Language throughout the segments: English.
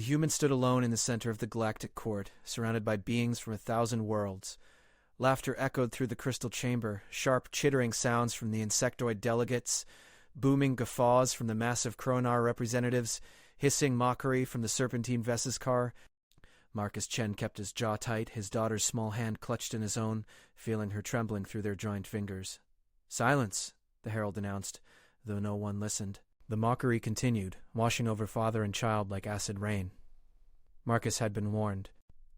The human stood alone in the center of the galactic court, surrounded by beings from 1,000 worlds. Laughter echoed through the crystal chamber, sharp chittering sounds from the insectoid delegates, booming guffaws from the massive Kronar representatives, hissing mockery from the serpentine Vesiskar. Marcus Chen kept his jaw tight, his daughter's small hand clutched in his own, feeling her trembling through their joined fingers. "Silence," the herald announced, though no one listened. The mockery continued, washing over father and child like acid rain. Marcus had been warned.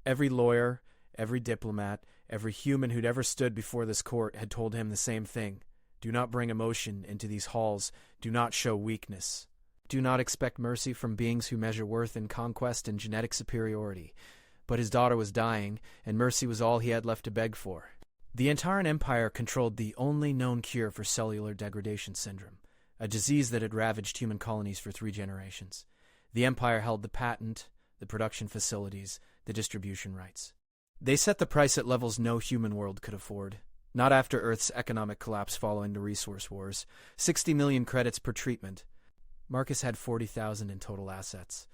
Every lawyer, every diplomat, every human who'd ever stood before this court had told him the same thing. Do not bring emotion into these halls. Do not show weakness. Do not expect mercy from beings who measure worth in conquest and genetic superiority. But his daughter was dying, and mercy was all he had left to beg for. The Antaran Empire controlled the only known cure for cellular degradation syndrome, a disease that had ravaged human colonies for 3 generations. The Empire held the patent, the production facilities, the distribution rights. They set the price at levels no human world could afford. Not after Earth's economic collapse following the resource wars. 60 million credits per treatment. Marcus had 40,000 in total assets.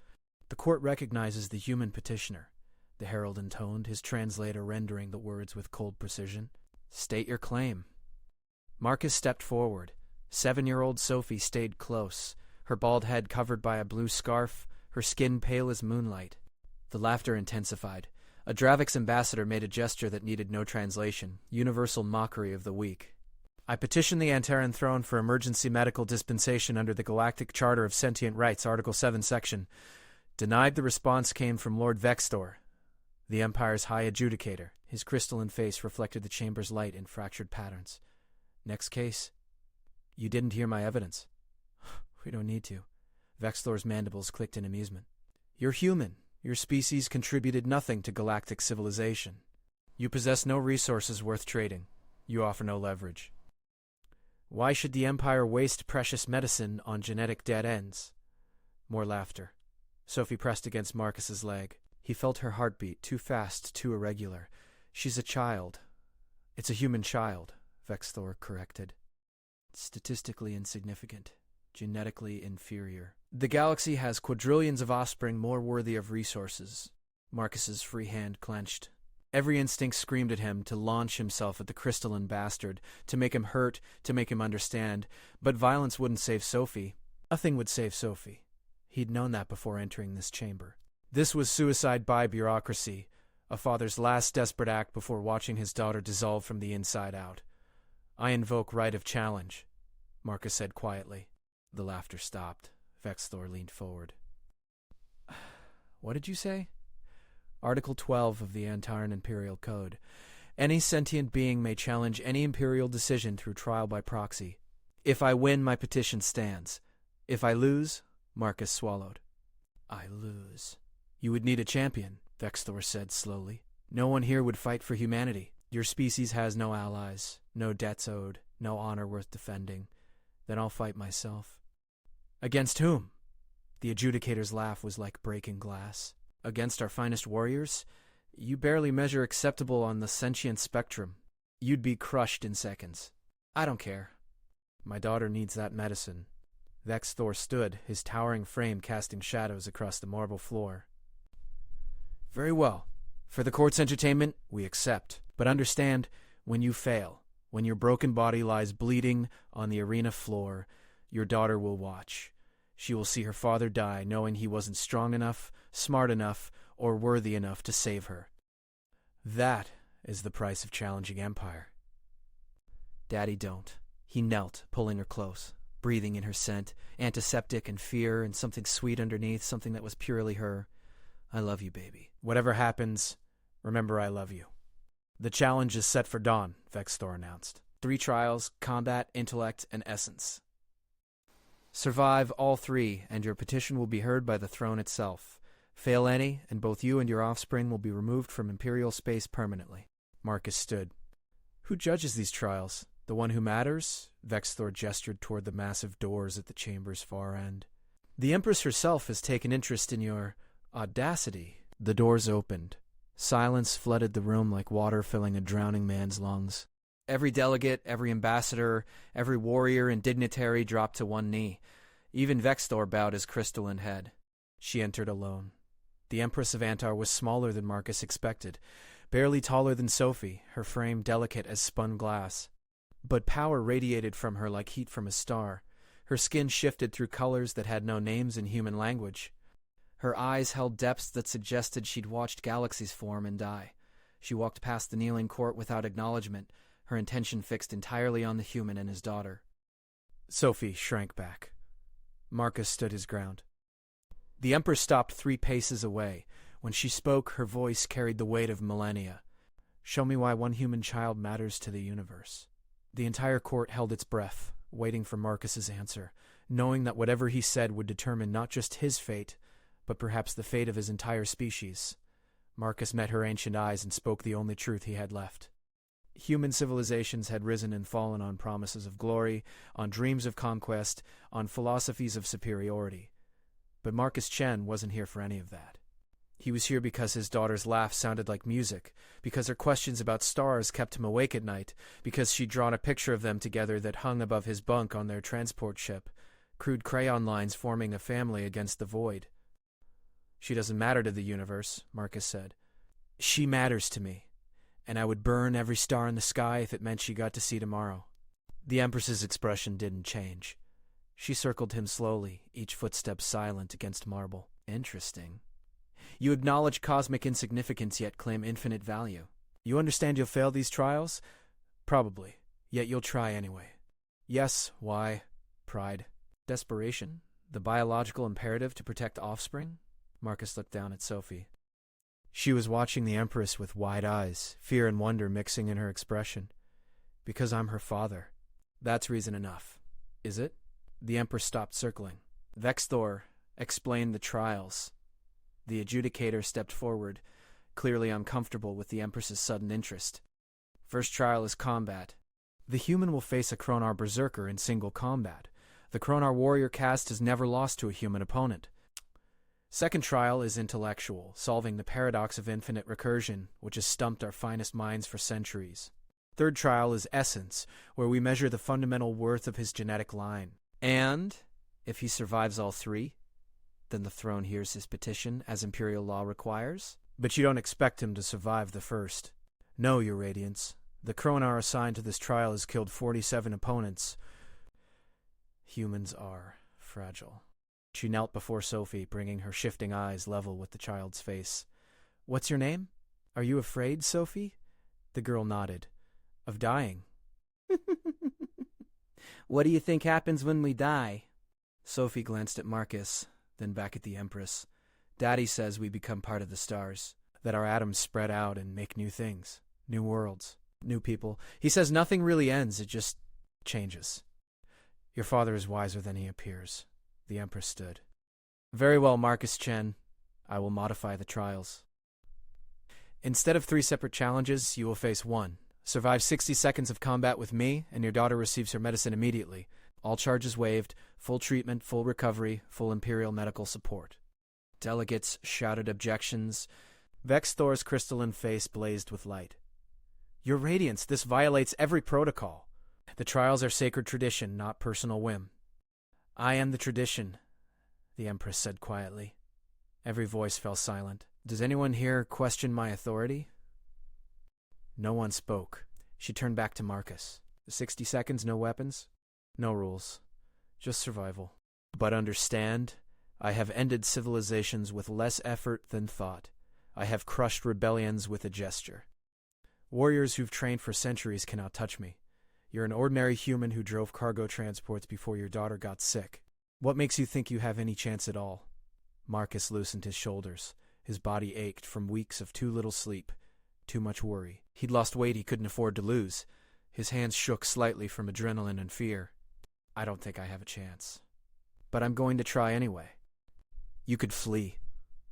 The court recognizes the human petitioner, the herald intoned, his translator rendering the words with cold precision. State your claim. Marcus stepped forward. 7-year-old Sophie stayed close, her bald head covered by a blue scarf, her skin pale as moonlight. The laughter intensified. A Dravix ambassador made a gesture that needed no translation, universal mockery of the weak. I petition the Antaran throne for emergency medical dispensation under the Galactic Charter of Sentient Rights, Article 7, Section. Denied. The response came from Lord Vextor, the Empire's high adjudicator. His crystalline face reflected the chamber's light in fractured patterns. Next case. You didn't hear my evidence. We don't need to. Vextor's mandibles clicked in amusement. You're human. Your species contributed nothing to galactic civilization. You possess no resources worth trading. You offer no leverage. Why should the Empire waste precious medicine on genetic dead ends? More laughter. Sophie pressed against Marcus's leg. He felt her heartbeat, too fast, too irregular. She's a child. It's a human child, Vextor corrected. Statistically insignificant. Genetically inferior. The galaxy has quadrillions of offspring more worthy of resources. Marcus's free hand clenched. Every instinct screamed at him to launch himself at the crystalline bastard, to make him hurt, to make him understand. But violence wouldn't save Sophie. Nothing would save Sophie. He'd known that before entering this chamber. This was suicide by bureaucracy, a father's last desperate act before watching his daughter dissolve from the inside out. I invoke right of challenge, Marcus said quietly. The laughter stopped. Vextor leaned forward. What did you say? Article 12 of the Antaran Imperial Code. Any sentient being may challenge any Imperial decision through trial by proxy. If I win, my petition stands. If I lose, Marcus swallowed. I lose. You would need a champion, Vextor said slowly. No one here would fight for humanity. Your species has no allies, no debts owed, no honor worth defending. Then I'll fight myself. Against whom? The adjudicator's laugh was like breaking glass. Against our finest warriors? You barely measure acceptable on the sentient spectrum. You'd be crushed in seconds. I don't care. My daughter needs that medicine. Vextor stood, his towering frame casting shadows across the marble floor. Very well. For the court's entertainment, we accept. But understand, when you fail, when your broken body lies bleeding on the arena floor, your daughter will watch. She will see her father die, knowing he wasn't strong enough, smart enough, or worthy enough to save her. That is the price of challenging Empire. Daddy, don't. He knelt, pulling her close, breathing in her scent, antiseptic and fear, and something sweet underneath, something that was purely her. I love you, baby. Whatever happens, remember I love you. The challenge is set for dawn, Vextor announced. 3 trials, combat, intellect, and essence. Survive all 3, and your petition will be heard by the throne itself. Fail any, and both you and your offspring will be removed from Imperial space permanently. Marcus stood. Who judges these trials? The one who matters? Vextor gestured toward the massive doors at the chamber's far end. The Empress herself has taken interest in your audacity. The doors opened. Silence flooded the room like water filling a drowning man's lungs. Every delegate, every ambassador, every warrior and dignitary dropped to one knee. Even Vextor bowed his crystalline head. She entered alone. The Empress of Antar was smaller than Marcus expected, barely taller than Sophie, her frame delicate as spun glass. But power radiated from her like heat from a star. Her skin shifted through colors that had no names in human language. Her eyes held depths that suggested she'd watched galaxies form and die. She walked past the kneeling court without acknowledgement, her intention fixed entirely on the human and his daughter. Sophie shrank back. Marcus stood his ground. The Empress stopped 3 paces away. When she spoke, her voice carried the weight of millennia. "Show me why one human child matters to the universe." The entire court held its breath, waiting for Marcus's answer, knowing that whatever he said would determine not just his fate, but perhaps the fate of his entire species. Marcus met her ancient eyes and spoke the only truth he had left. Human civilizations had risen and fallen on promises of glory, on dreams of conquest, on philosophies of superiority. But Marcus Chen wasn't here for any of that. He was here because his daughter's laugh sounded like music, because her questions about stars kept him awake at night, because she'd drawn a picture of them together that hung above his bunk on their transport ship, crude crayon lines forming a family against the void. "She doesn't matter to the universe," Marcus said. "She matters to me, and I would burn every star in the sky if it meant she got to see tomorrow." The Empress's expression didn't change. She circled him slowly, each footstep silent against marble. "Interesting. You acknowledge cosmic insignificance yet claim infinite value. You understand you'll fail these trials? Probably, yet you'll try anyway. Yes, why? Pride. Desperation? The biological imperative to protect offspring?" Marcus looked down at Sophie. She was watching the Empress with wide eyes, fear and wonder mixing in her expression. "Because I'm her father. That's reason enough. Is it?" The Empress stopped circling. "Vexthor explained the trials." The adjudicator stepped forward, clearly uncomfortable with the Empress's sudden interest. "First trial is combat. The human will face a Kronar berserker in single combat. The Kronar warrior caste has never lost to a human opponent. Second trial is intellectual, solving the paradox of infinite recursion, which has stumped our finest minds for centuries. Third trial is essence, where we measure the fundamental worth of his genetic line. And, if he survives all 3, then the throne hears his petition, as imperial law requires. But you don't expect him to survive the first. No, Your Radiance. The Kronar assigned to this trial has killed 47 opponents. Humans are fragile." She knelt before Sophie, bringing her shifting eyes level with the child's face. "What's your name? Are you afraid, Sophie?" The girl nodded. "Of dying." "What do you think happens when we die?" Sophie glanced at Marcus, then back at the Empress. "Daddy says we become part of the stars, that our atoms spread out and make new things, new worlds, new people. He says nothing really ends, it just changes. Your father is wiser than he appears." The Empress stood. "Very well, Marcus Chen. I will modify the trials. Instead of 3 separate challenges, you will face 1. Survive 60 seconds of combat with me, and your daughter receives her medicine immediately. All charges waived, full treatment, full recovery, full Imperial medical support." Delegates shouted objections. Vexthor's crystalline face blazed with light. "Your Radiance, this violates every protocol. The trials are sacred tradition, not personal whim." "I am the tradition," the Empress said quietly. Every voice fell silent. "Does anyone here question my authority?" No one spoke. She turned back to Marcus. 60 seconds, no weapons? No rules. Just survival. But understand, I have ended civilizations with less effort than thought. I have crushed rebellions with a gesture. Warriors who've trained for centuries cannot touch me. You're an ordinary human who drove cargo transports before your daughter got sick. What makes you think you have any chance at all?" Marcus loosened his shoulders. His body ached from weeks of too little sleep, too much worry. He'd lost weight he couldn't afford to lose. His hands shook slightly from adrenaline and fear. "I don't think I have a chance. But I'm going to try anyway. You could flee.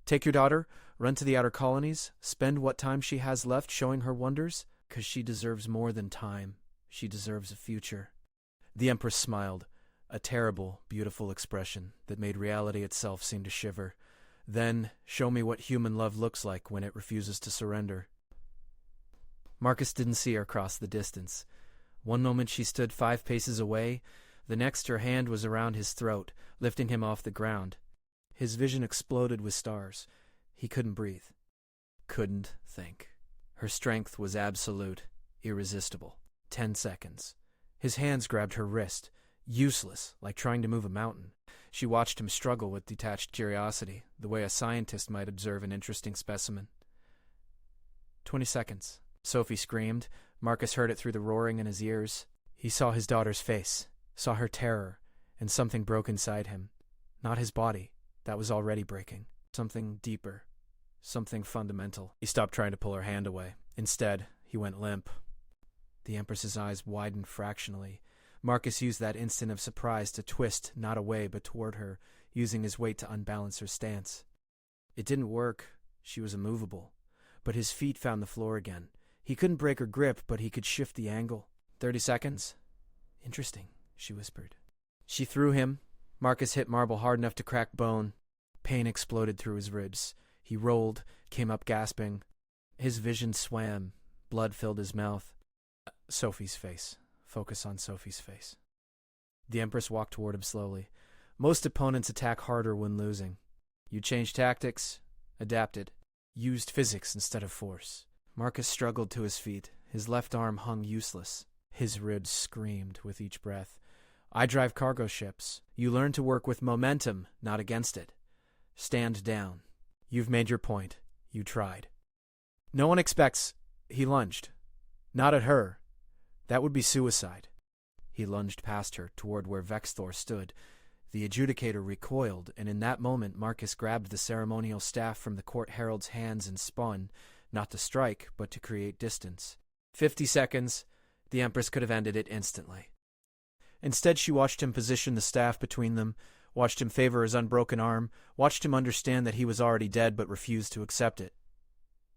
Take your daughter, run to the outer colonies, spend what time she has left showing her wonders, 'cause she deserves more than time. She deserves a future." The Empress smiled, a terrible, beautiful expression that made reality itself seem to shiver. "Then, show me what human love looks like when it refuses to surrender." Marcus didn't see her cross the distance. One moment she stood 5 paces away, the next her hand was around his throat, lifting him off the ground. His vision exploded with stars. He couldn't breathe. Couldn't think. Her strength was absolute, irresistible. 10 seconds. His hands grabbed her wrist, useless, like trying to move a mountain. She watched him struggle with detached curiosity, the way a scientist might observe an interesting specimen. 20 seconds. Sophie screamed. Marcus heard it through the roaring in his ears. He saw his daughter's face, saw her terror, and something broke inside him. Not his body. That was already breaking. Something deeper. Something fundamental. He stopped trying to pull her hand away. Instead, he went limp. The Empress's eyes widened fractionally. Marcus used that instant of surprise to twist, not away, but toward her, using his weight to unbalance her stance. It didn't work. She was immovable. But his feet found the floor again. He couldn't break her grip, but he could shift the angle. 30 seconds. Interesting, she whispered. She threw him. Marcus hit marble hard enough to crack bone. Pain exploded through his ribs. He rolled, came up gasping. His vision swam. Blood filled his mouth. Sophie's face. Focus on Sophie's face. The Empress walked toward him slowly. Most opponents attack harder when losing. You changed tactics, adapted, used physics instead of force. Marcus struggled to his feet. His left arm hung useless. His ribs screamed with each breath. I drive cargo ships. You learn to work with momentum, not against it. Stand down. You've made your point. You tried. No one expects... He lunged. Not at her. That would be suicide. He lunged past her, toward where Vexthor stood. The adjudicator recoiled, and in that moment Marcus grabbed the ceremonial staff from the court herald's hands and spun, not to strike, but to create distance. 50 seconds. The Empress could have ended it instantly. Instead, she watched him position the staff between them, watched him favor his unbroken arm, watched him understand that he was already dead but refused to accept it.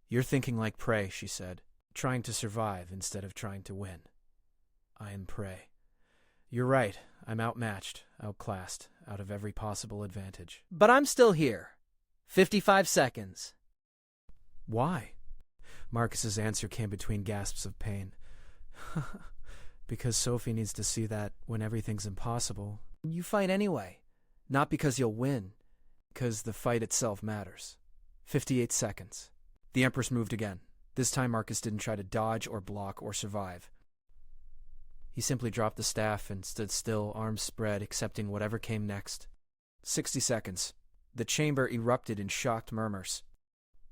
You're thinking like prey, she said, trying to survive instead of trying to win. I am prey. You're right. I'm outmatched, outclassed, out of every possible advantage. But I'm still here. 55 seconds. Why? Marcus's answer came between gasps of pain. Because Sophie needs to see that when everything's impossible, you fight anyway. Not because you'll win, because the fight itself matters. 58 seconds. The Empress moved again. This time Marcus didn't try to dodge or block or survive. He simply dropped the staff and stood still, arms spread, accepting whatever came next. 60 seconds. The chamber erupted in shocked murmurs.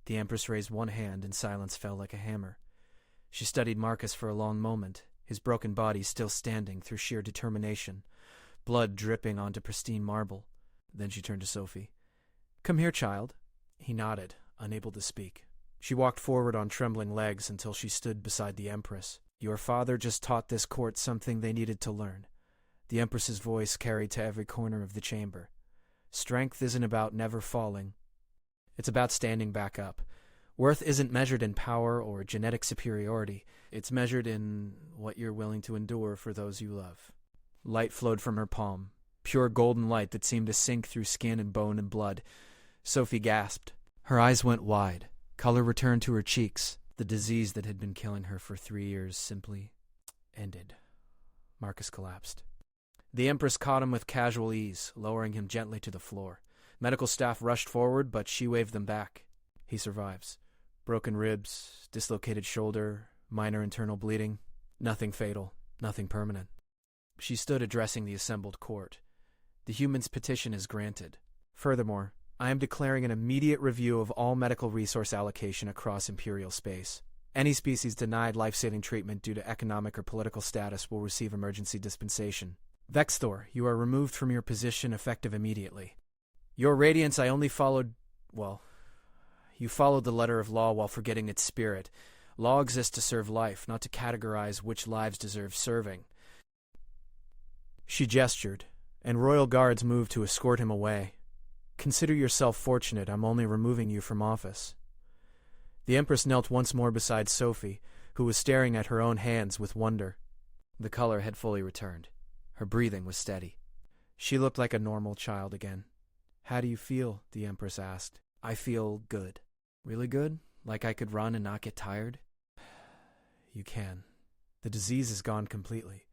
The Empress raised one hand and silence fell like a hammer. She studied Marcus for a long moment, his broken body still standing through sheer determination, blood dripping onto pristine marble. Then she turned to Sophie. Come here, child. He nodded, unable to speak. She walked forward on trembling legs until she stood beside the Empress. Your father just taught this court something they needed to learn. The Empress's voice carried to every corner of the chamber. Strength isn't about never falling. It's about standing back up. Worth isn't measured in power or genetic superiority. It's measured in what you're willing to endure for those you love. Light flowed from her palm, pure golden light that seemed to sink through skin and bone and blood. Sophie gasped. Her eyes went wide. Color returned to her cheeks. The disease that had been killing her for 3 years simply ended. Marcus collapsed. The Empress caught him with casual ease, lowering him gently to the floor. Medical staff rushed forward, but she waved them back. He survives. Broken ribs, dislocated shoulder, minor internal bleeding. Nothing fatal, nothing permanent. She stood addressing the assembled court. The human's petition is granted. Furthermore, I am declaring an immediate review of all medical resource allocation across Imperial space. Any species denied life-saving treatment due to economic or political status will receive emergency dispensation. Vexthor, you are removed from your position effective immediately. Your Radiance, I only followed... well, you followed the letter of law while forgetting its spirit. Law exists to serve life, not to categorize which lives deserve serving. She gestured, and royal guards moved to escort him away. Consider yourself fortunate. I'm only removing you from office. The Empress knelt once more beside Sophie, who was staring at her own hands with wonder. The color had fully returned. Her breathing was steady. She looked like a normal child again. How do you feel? The Empress asked. I feel good. Really good? Like I could run and not get tired? You can. The disease is gone completely.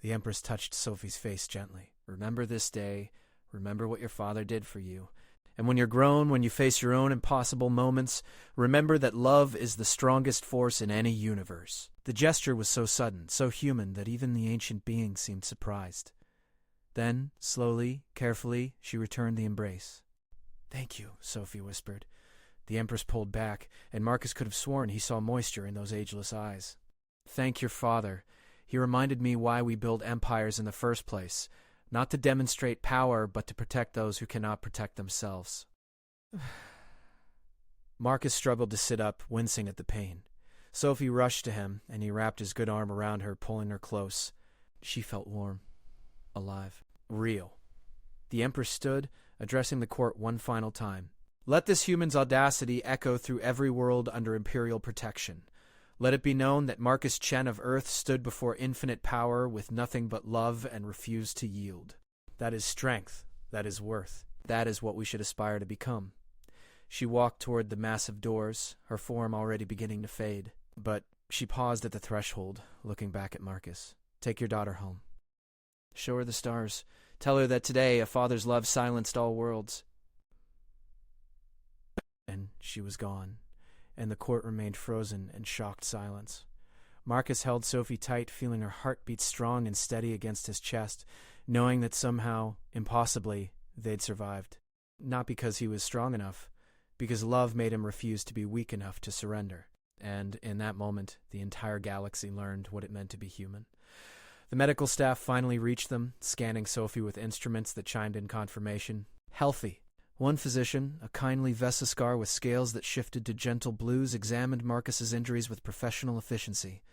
The Empress touched Sophie's face gently. Remember this day. Remember what your father did for you. And when you're grown, when you face your own impossible moments, remember that love is the strongest force in any universe. The gesture was so sudden, so human, that even the ancient being seemed surprised. Then, slowly, carefully, she returned the embrace. "Thank you," Sophie whispered. The Empress pulled back, and Marcus could have sworn he saw moisture in those ageless eyes. "Thank your father. He reminded me why we build empires in the first place. Not to demonstrate power, but to protect those who cannot protect themselves." Marcus struggled to sit up, wincing at the pain. Sophie rushed to him, and he wrapped his good arm around her, pulling her close. She felt warm, alive, real. The Empress stood, addressing the court one final time. "Let this human's audacity echo through every world under imperial protection. Let it be known that Marcus Chen of Earth stood before infinite power with nothing but love and refused to yield. That is strength. That is worth. That is what we should aspire to become." She walked toward the massive doors, her form already beginning to fade. But she paused at the threshold, looking back at Marcus. "Take your daughter home. Show her the stars. Tell her that today a father's love silenced all worlds." And she was gone, and the court remained frozen in shocked silence. Marcus held Sophie tight, feeling her heart beat strong and steady against his chest, knowing that somehow, impossibly, they'd survived. Not because he was strong enough, because love made him refuse to be weak enough to surrender. And in that moment, the entire galaxy learned what it meant to be human. The medical staff finally reached them, scanning Sophie with instruments that chimed in confirmation. Healthy. One physician, a kindly Vesiscar with scales that shifted to gentle blues, examined Marcus's injuries with professional efficiency.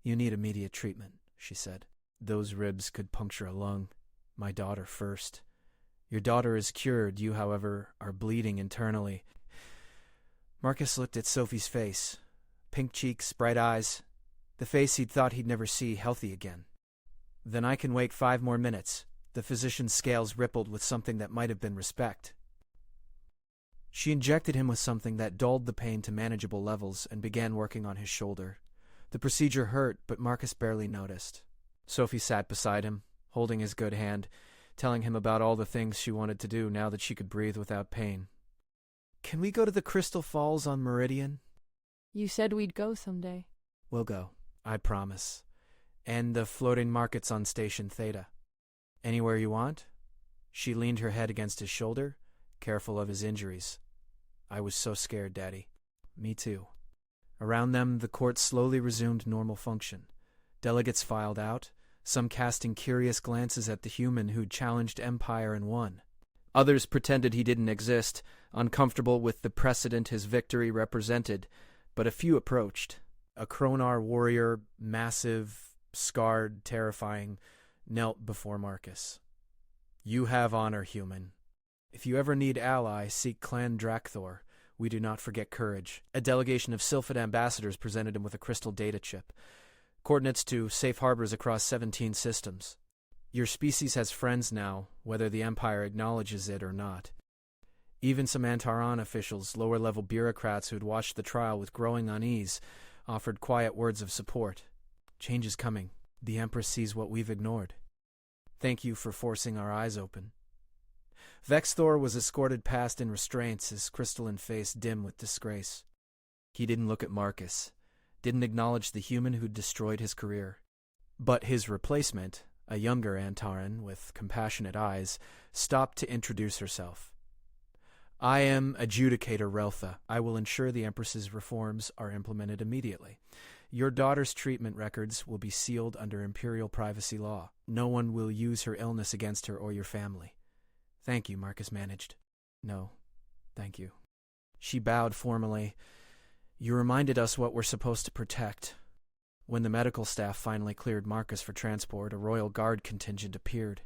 "You need immediate treatment," she said. "Those ribs could puncture a lung. My daughter first. Your daughter is cured. You, however, are bleeding internally." Marcus looked at Sophie's face. Pink cheeks, bright eyes. The face he'd thought he'd never see healthy again. "Then I can wait 5 more minutes." The physician's scales rippled with something that might have been respect. She injected him with something that dulled the pain to manageable levels and began working on his shoulder. The procedure hurt, but Marcus barely noticed. Sophie sat beside him, holding his good hand, telling him about all the things she wanted to do now that she could breathe without pain. "Can we go to the Crystal Falls on Meridian?" You said we'd go someday. "We'll go, I promise. And the floating markets on Station Theta. Anywhere you want?" She leaned her head against his shoulder, careful of his injuries. "I was so scared, Daddy." "Me too." Around them, the court slowly resumed normal function. Delegates filed out, some casting curious glances at the human who'd challenged Empire and won. Others pretended he didn't exist, uncomfortable with the precedent his victory represented, but a few approached. A Kronar warrior, massive, scarred, terrifying, knelt before Marcus. "You have honor, human. If you ever need ally, seek Clan Drakthor. We do not forget courage." A delegation of Sylphid ambassadors presented him with a crystal data chip. Coordinates to safe harbors across 17 systems. "Your species has friends now, whether the Empire acknowledges it or not." Even some Antaran officials, lower-level bureaucrats who'd watched the trial with growing unease, offered quiet words of support. "Change is coming. The Empress sees what we've ignored. Thank you for forcing our eyes open." Vexthor was escorted past in restraints, his crystalline face dim with disgrace. He didn't look at Marcus, didn't acknowledge the human who'd destroyed his career. But his replacement, a younger Antaran with compassionate eyes, stopped to introduce herself. "I am Adjudicator Reltha. I will ensure the Empress's reforms are implemented immediately. Your daughter's treatment records will be sealed under Imperial privacy law. No one will use her illness against her or your family." "Thank you," Marcus managed. "No, thank you." She bowed formally. "You reminded us what we're supposed to protect." When the medical staff finally cleared Marcus for transport, a Royal Guard contingent appeared.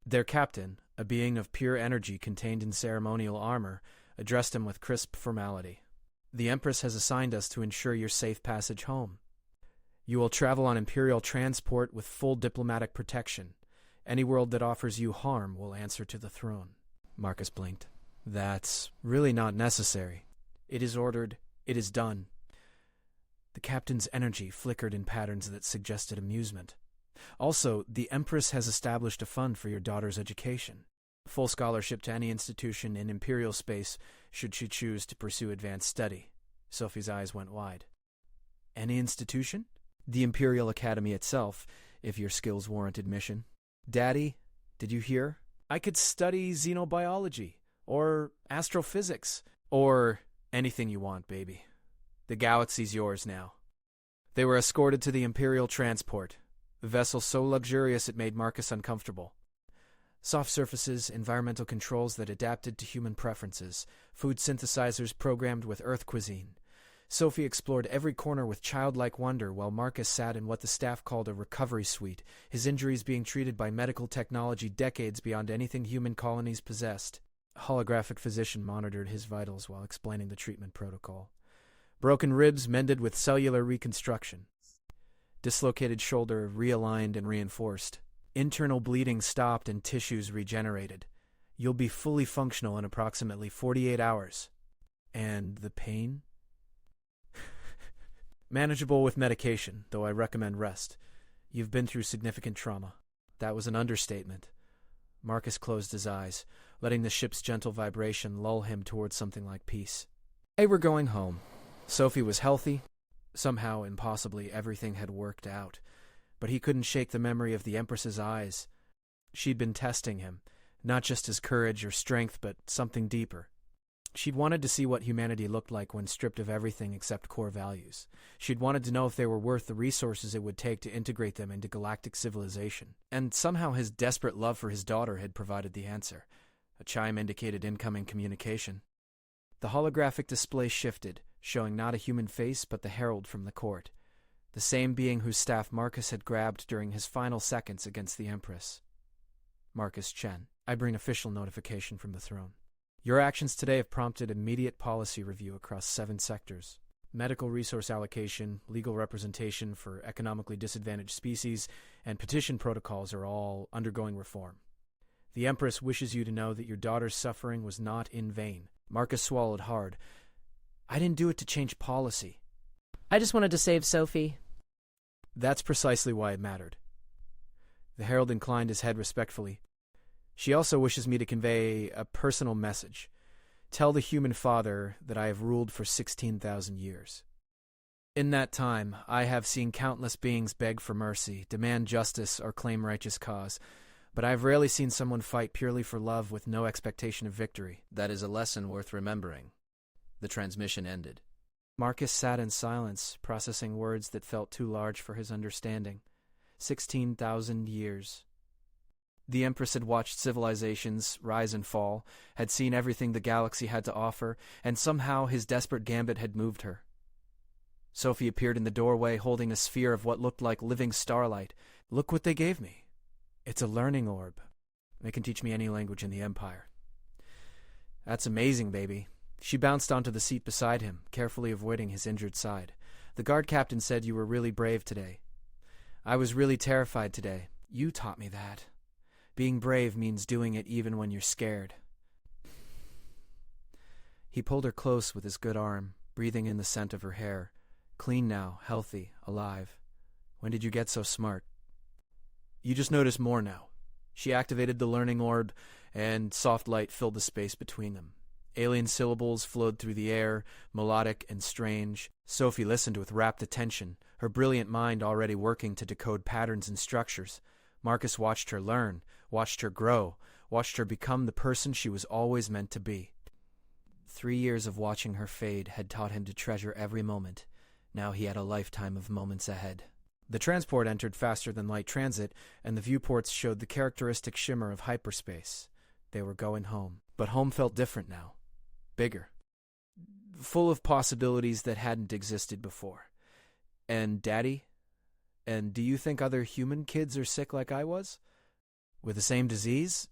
Their captain, a being of pure energy contained in ceremonial armor, addressed him with crisp formality. "The Empress has assigned us to ensure your safe passage home. You will travel on Imperial transport with full diplomatic protection. Any world that offers you harm will answer to the throne." Marcus blinked. "That's really not necessary. It is ordered. It is done." The captain's energy flickered in patterns that suggested amusement. "Also, the Empress has established a fund for your daughter's education. Full scholarship to any institution in Imperial space should she choose to pursue advanced study. Sophie's eyes went wide. Any institution? The Imperial Academy itself, if your skills warrant admission. Daddy, did you hear? I could study xenobiology, or astrophysics, or anything you want, baby. The galaxy's yours now. They were escorted to the Imperial transport, a vessel so luxurious it made Marcus uncomfortable. Soft surfaces, environmental controls that adapted to human preferences, food synthesizers programmed with Earth cuisine. Sophie explored every corner with childlike wonder while Marcus sat in what the staff called a recovery suite, his injuries being treated by medical technology decades beyond anything human colonies possessed. A holographic physician monitored his vitals while explaining the treatment protocol. Broken ribs mended with cellular reconstruction. Dislocated shoulder realigned and reinforced. Internal bleeding stopped and tissues regenerated. You'll be fully functional in approximately 48 hours. And the pain? Manageable with medication, though I recommend rest. You've been through significant trauma. That was an understatement. Marcus closed his eyes, letting the ship's gentle vibration lull him towards something like peace. They were going home. Sophie was healthy. Somehow, impossibly, everything had worked out. But he couldn't shake the memory of the Empress's eyes. She'd been testing him, not just his courage or strength, but something deeper. She'd wanted to see what humanity looked like when stripped of everything except core values. She'd wanted to know if they were worth the resources it would take to integrate them into galactic civilization. And somehow his desperate love for his daughter had provided the answer. A chime indicated incoming communication. The holographic display shifted, showing not a human face but the herald from the court. The same being whose staff Marcus had grabbed during his final seconds against the Empress. Marcus Chen. I bring official notification from the throne. Your actions today have prompted immediate policy review across 7 sectors. Medical resource allocation, legal representation for economically disadvantaged species, and petition protocols are all undergoing reform. The Empress wishes you to know that your daughter's suffering was not in vain. Marcus swallowed hard. I didn't do it to change policy. I just wanted to save Sophie. That's precisely why it mattered. The herald inclined his head respectfully. She also wishes me to convey a personal message. Tell the human father that I have ruled for 16,000 years. In that time, I have seen countless beings beg for mercy, demand justice, or claim righteous cause, but I have rarely seen someone fight purely for love with no expectation of victory. That is a lesson worth remembering. The transmission ended. Marcus sat in silence, processing words that felt too large for his understanding. 16,000 years. The Empress had watched civilizations rise and fall, had seen everything the galaxy had to offer, and somehow his desperate gambit had moved her. Sophie appeared in the doorway holding a sphere of what looked like living starlight. Look what they gave me. It's a learning orb. They can teach me any language in the Empire. That's amazing, baby. She bounced onto the seat beside him, carefully avoiding his injured side. The guard captain said you were really brave today. I was really terrified today. You taught me that. Being brave means doing it even when you're scared. He pulled her close with his good arm, breathing in the scent of her hair. Clean now, healthy, alive. When did you get so smart? You just notice more now. She activated the learning orb, and soft light filled the space between them. Alien syllables flowed through the air, melodic and strange. Sophie listened with rapt attention, her brilliant mind already working to decode patterns and structures. Marcus watched her learn, watched her grow, watched her become the person she was always meant to be. 3 years of watching her fade had taught him to treasure every moment. Now he had a lifetime of moments ahead. The transport entered faster than light transit, and the viewports showed the characteristic shimmer of hyperspace. They were going home. But home felt different now. Bigger. Full of possibilities that hadn't existed before. And Daddy? And do you think other human kids are sick like I was? With the same disease?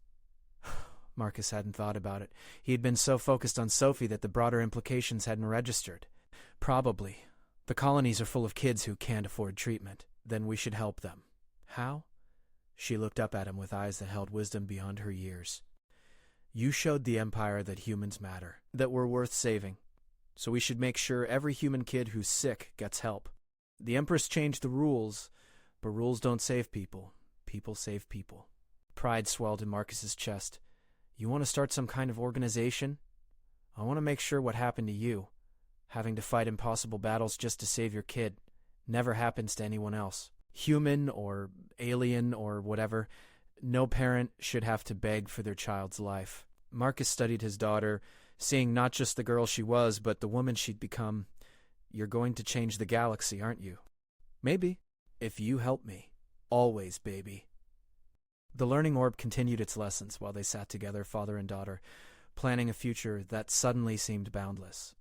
Marcus hadn't thought about it. He had been so focused on Sophie that the broader implications hadn't registered. Probably. The colonies are full of kids who can't afford treatment. Then we should help them. How? She looked up at him with eyes that held wisdom beyond her years. You showed the Empire that humans matter, that we're worth saving. So we should make sure every human kid who's sick gets help. The Empress changed the rules, but rules don't save people. People save people. Pride swelled in Marcus's chest. You want to start some kind of organization? I want to make sure what happened to you, having to fight impossible battles just to save your kid, never happens to anyone else. Human or alien or whatever, no parent should have to beg for their child's life. Marcus studied his daughter, seeing not just the girl she was, but the woman she'd become. You're going to change the galaxy, aren't you? Maybe. If you help me. Always, baby. The learning orb continued its lessons while they sat together, father and daughter, planning a future that suddenly seemed boundless.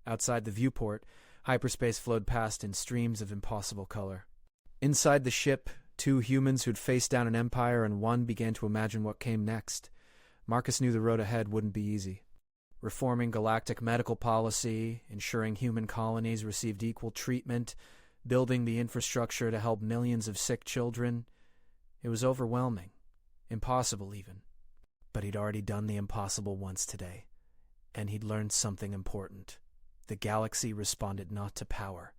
Outside the viewport, hyperspace flowed past in streams of impossible color. Inside the ship, two humans who'd faced down an empire and one began to imagine what came next. Marcus knew the road ahead wouldn't be easy. Reforming galactic medical policy, ensuring human colonies received equal treatment, building the infrastructure to help millions of sick children. It was overwhelming. Impossible, even. But he'd already done the impossible once today, and he'd learned something important. The galaxy responded not to power,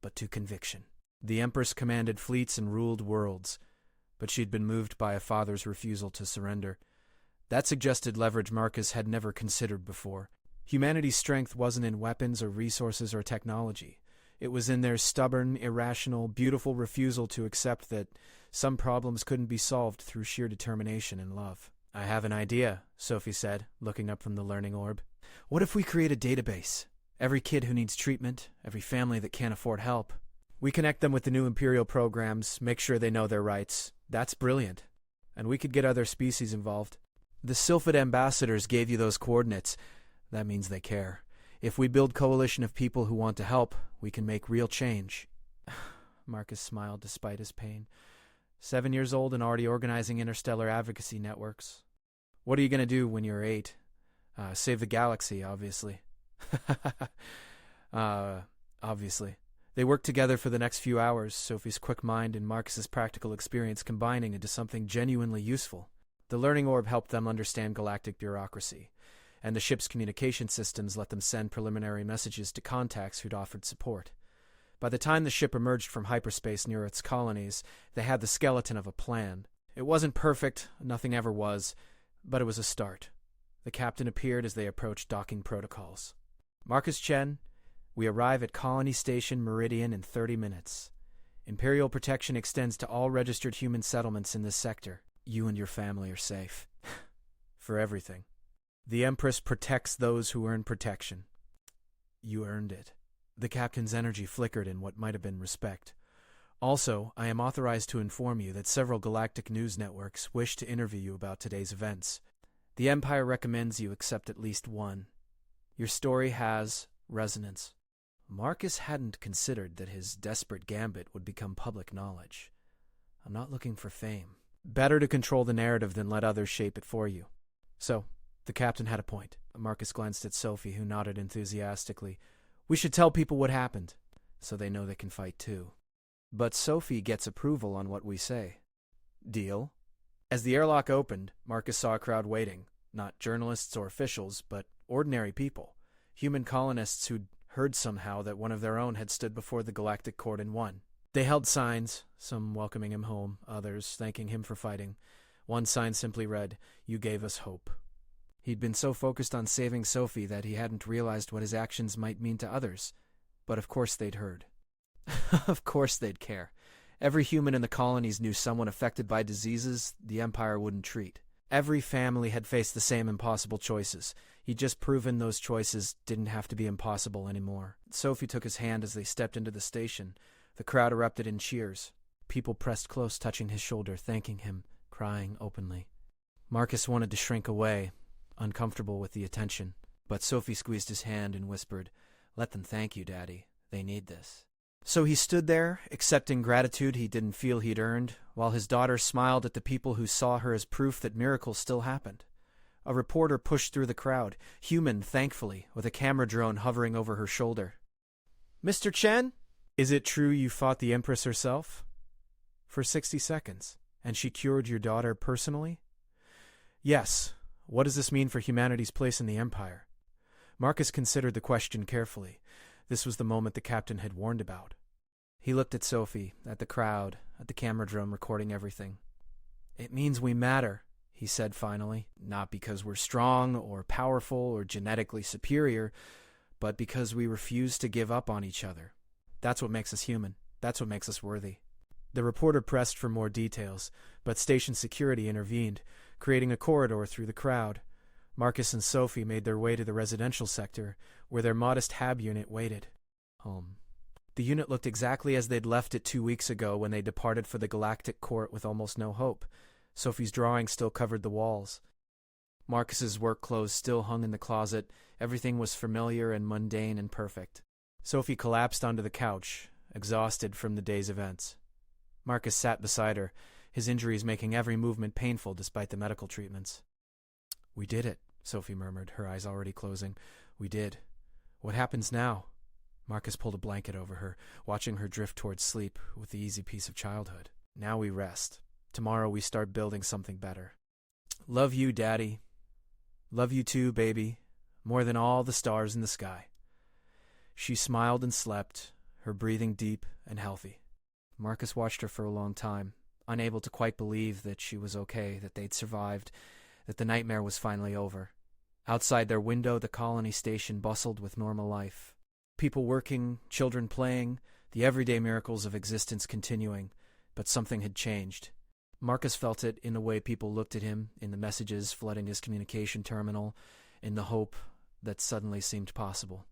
but to conviction. The Empress commanded fleets and ruled worlds, but she'd been moved by a father's refusal to surrender. That suggested leverage Marcus had never considered before. Humanity's strength wasn't in weapons or resources or technology. It was in their stubborn, irrational, beautiful refusal to accept that some problems couldn't be solved through sheer determination and love. I have an idea, Sophie said, looking up from the learning orb. What if we create a database? Every kid who needs treatment, every family that can't afford help. We connect them with the new Imperial programs, make sure they know their rights. That's brilliant. And we could get other species involved. The Sylphid ambassadors gave you those coordinates. That means they care. If we build coalition of people who want to help, we can make real change. Marcus smiled despite his pain. 7 years old and already organizing interstellar advocacy networks. What are you going to do when you're 8? Save the galaxy, obviously. Obviously. They worked together for the next few hours, Sophie's quick mind and Marcus's practical experience combining into something genuinely useful. The learning orb helped them understand galactic bureaucracy, and the ship's communication systems let them send preliminary messages to contacts who'd offered support. By the time the ship emerged from hyperspace near its colonies, they had the skeleton of a plan. It wasn't perfect, nothing ever was, but it was a start. The captain appeared as they approached docking protocols. Marcus Chen, we arrive at Colony Station Meridian in 30 minutes. Imperial protection extends to all registered human settlements in this sector. You and your family are safe. For everything. The Empress protects those who earn protection. You earned it. The captain's energy flickered in what might have been respect. Also, I am authorized to inform you that several galactic news networks wish to interview you about today's events. The Empire recommends you accept at least one. Your story has resonance. Marcus hadn't considered that his desperate gambit would become public knowledge. I'm not looking for fame. Better to control the narrative than let others shape it for you. So, the captain had a point. Marcus glanced at Sophie, who nodded enthusiastically. We should tell people what happened, so they know they can fight too. But Sophie gets approval on what we say. Deal? As the airlock opened, Marcus saw a crowd waiting. Not journalists or officials, but ordinary people. Human colonists who'd heard somehow that one of their own had stood before the Galactic Court and won. They held signs, some welcoming him home, others thanking him for fighting. One sign simply read, "You gave us hope." He'd been so focused on saving Sophie that he hadn't realized what his actions might mean to others. But of course they'd heard. Of course they'd care. Every human in the colonies knew someone affected by diseases the Empire wouldn't treat. Every family had faced the same impossible choices. He'd just proven those choices didn't have to be impossible anymore. Sophie took his hand as they stepped into the station. The crowd erupted in cheers. People pressed close, touching his shoulder, thanking him, crying openly. Marcus wanted to shrink away, uncomfortable with the attention, but Sophie squeezed his hand and whispered, "Let them thank you, Daddy. They need this." So he stood there, accepting gratitude he didn't feel he'd earned, while his daughter smiled at the people who saw her as proof that miracles still happened. A reporter pushed through the crowd, human, thankfully, with a camera drone hovering over her shoulder. "Mr. Chen, is it true you fought the Empress herself?" "For 60 seconds. And she cured your daughter personally?" "Yes. What does this mean for humanity's place in the Empire?" Marcus considered the question carefully. This was the moment the captain had warned about. He looked at Sophie, at the crowd, at the camera drone recording everything. "It means we matter," he said finally. Not because we're strong or powerful or genetically superior, but because we refuse to give up on each other. That's what makes us human. That's what makes us worthy. The reporter pressed for more details, but station security intervened, creating a corridor through the crowd. Marcus and Sophie made their way to the residential sector, where their modest HAB unit waited. Home. The unit looked exactly as they'd left it 2 weeks ago when they departed for the Galactic Court with almost no hope. Sophie's drawing still covered the walls. Marcus's work clothes still hung in the closet. Everything was familiar and mundane and perfect. Sophie collapsed onto the couch, exhausted from the day's events. Marcus sat beside her, his injuries making every movement painful despite the medical treatments. "We did it," Sophie murmured, her eyes already closing. "We did. What happens now?" Marcus pulled a blanket over her, watching her drift towards sleep with the easy peace of childhood. "Now we rest. Tomorrow we start building something better. Love you, Daddy. Love you too, baby. More than all the stars in the sky." She smiled and slept, her breathing deep and healthy. Marcus watched her for a long time, unable to quite believe that she was okay, that they'd survived, that the nightmare was finally over. Outside their window, the colony station bustled with normal life. People working, children playing, the everyday miracles of existence continuing, but something had changed. Marcus felt it in the way people looked at him, in the messages flooding his communication terminal, in the hope that suddenly seemed possible.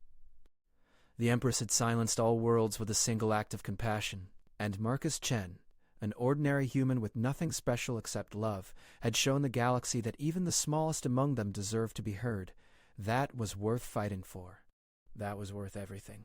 The Empress had silenced all worlds with a single act of compassion, and Marcus Chen, an ordinary human with nothing special except love, had shown the galaxy that even the smallest among them deserved to be heard. That was worth fighting for. That was worth everything.